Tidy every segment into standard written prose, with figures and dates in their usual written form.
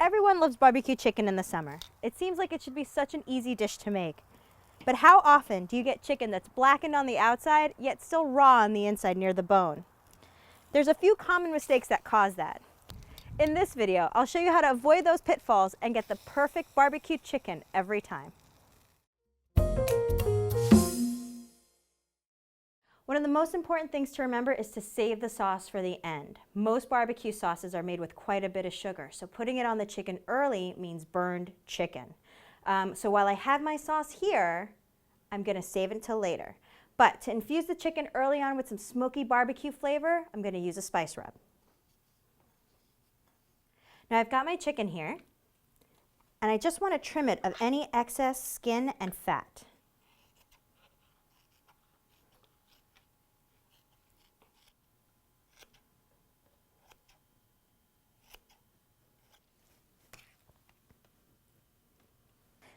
Everyone loves barbecue chicken in the summer. It seems like it should be such an easy dish to make. But how often do you get chicken that's blackened on the outside, yet still raw on the inside near the bone? There's a few common mistakes that cause that. In this video, I'll show you how to avoid those pitfalls and get the perfect barbecue chicken every time. One of the most important things to remember is to save the sauce for the end. Most barbecue sauces are made with quite a bit of sugar, so putting it on the chicken early means burned chicken. So while I have my sauce here, I'm going to save it until later. But to infuse the chicken early on with some smoky barbecue flavor, I'm going to use a spice rub. Now I've got my chicken here, and I just want to trim it of any excess skin and fat.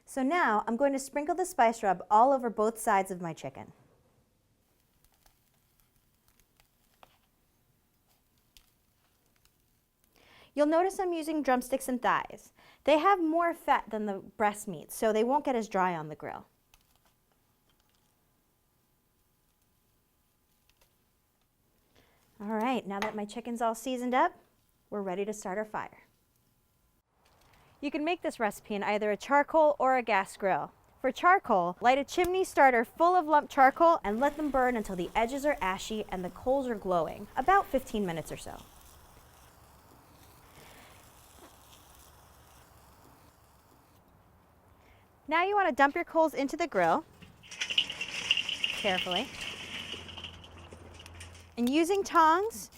So now I'm going to sprinkle the spice rub all over both sides of my chicken. You'll notice I'm using drumsticks and thighs. They have more fat than the breast meat, so they won't get as dry on the grill. All right, now that my chicken's all seasoned up, we're ready to start our fire. You can make this recipe in either a charcoal or a gas grill. For charcoal, light a chimney starter full of lumped charcoal and let them burn until the edges are ashy and the coals are glowing, about 15 minutes or so. Now you want to dump your coals into the grill, carefully, and using tongs,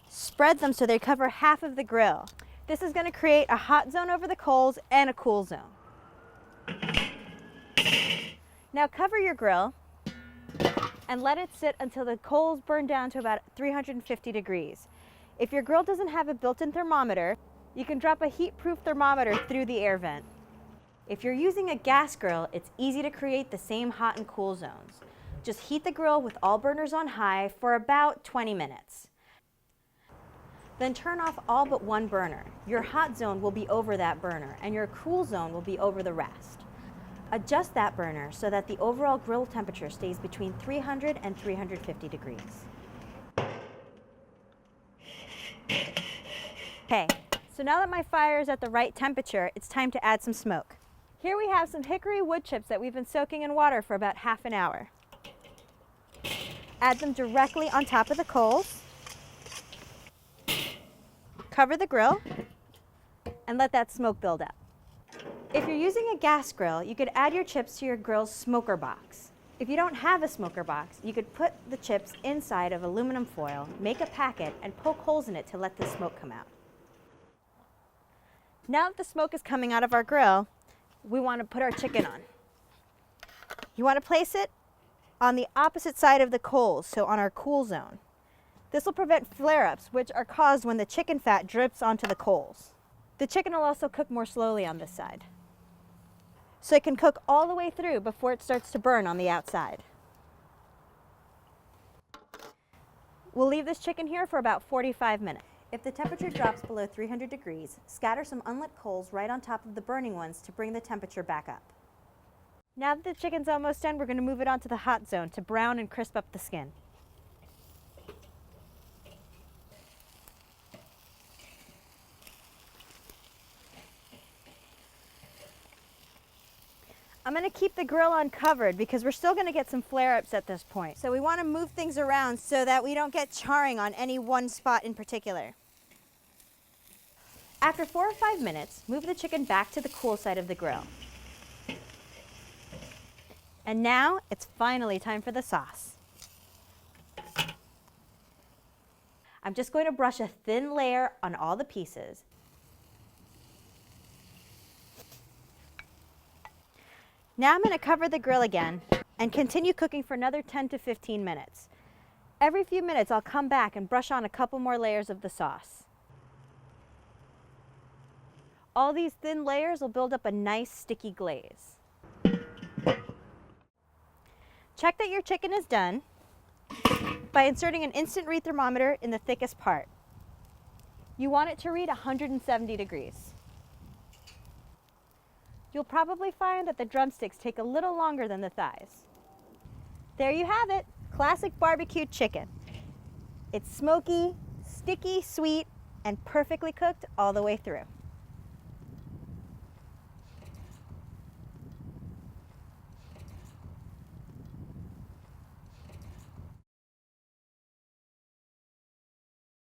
spread them so they cover half of the grill. This is going to create a hot zone over the coals and a cool zone. Now cover your grill and let it sit until the coals burn down to about 350 degrees. If your grill doesn't have a built-in thermometer, you can drop a heat-proof thermometer through the air vent. If you're using a gas grill, it's easy to create the same hot and cool zones. Just heat the grill with all burners on high for about 20 minutes. Then turn off all but one burner. Your hot zone will be over that burner and your cool zone will be over the rest. Adjust that burner so that the overall grill temperature stays between 300 and 350 degrees. Okay, so now that my fire is at the right temperature, it's time to add some smoke. Here we have some hickory wood chips that we've been soaking in water for about half an hour. Add them directly on top of the coals. Cover the grill and let that smoke build up. If you're using a gas grill, you could add your chips to your grill's smoker box. If you don't have a smoker box, you could put the chips inside of aluminum foil, make a packet, and poke holes in it to let the smoke come out. Now that the smoke is coming out of our grill, we want to put our chicken on. You want to place it on the opposite side of the coals, so on our cool zone. This will prevent flare-ups, which are caused when the chicken fat drips onto the coals. The chicken will also cook more slowly on this side, so it can cook all the way through before it starts to burn on the outside. We'll leave this chicken here for about 45 minutes. If the temperature drops below 300 degrees, scatter some unlit coals right on top of the burning ones to bring the temperature back up. Now that the chicken's almost done, we're going to move it onto the hot zone to brown and crisp up the skin. I'm going to keep the grill uncovered because we're still going to get some flare-ups at this point. So we want to move things around so that we don't get charring on any one spot in particular. After 4 or 5 minutes, move the chicken back to the cool side of the grill. And now it's finally time for the sauce. I'm just going to brush a thin layer on all the pieces. Now I'm going to cover the grill again and continue cooking for another 10 to 15 minutes. Every few minutes I'll come back and brush on a couple more layers of the sauce. All these thin layers will build up a nice sticky glaze. Check that your chicken is done by inserting an instant read thermometer in the thickest part. You want it to read 170 degrees. You'll probably find that the drumsticks take a little longer than the thighs. There you have it, classic barbecue chicken. It's smoky, sticky, sweet, and perfectly cooked all the way through.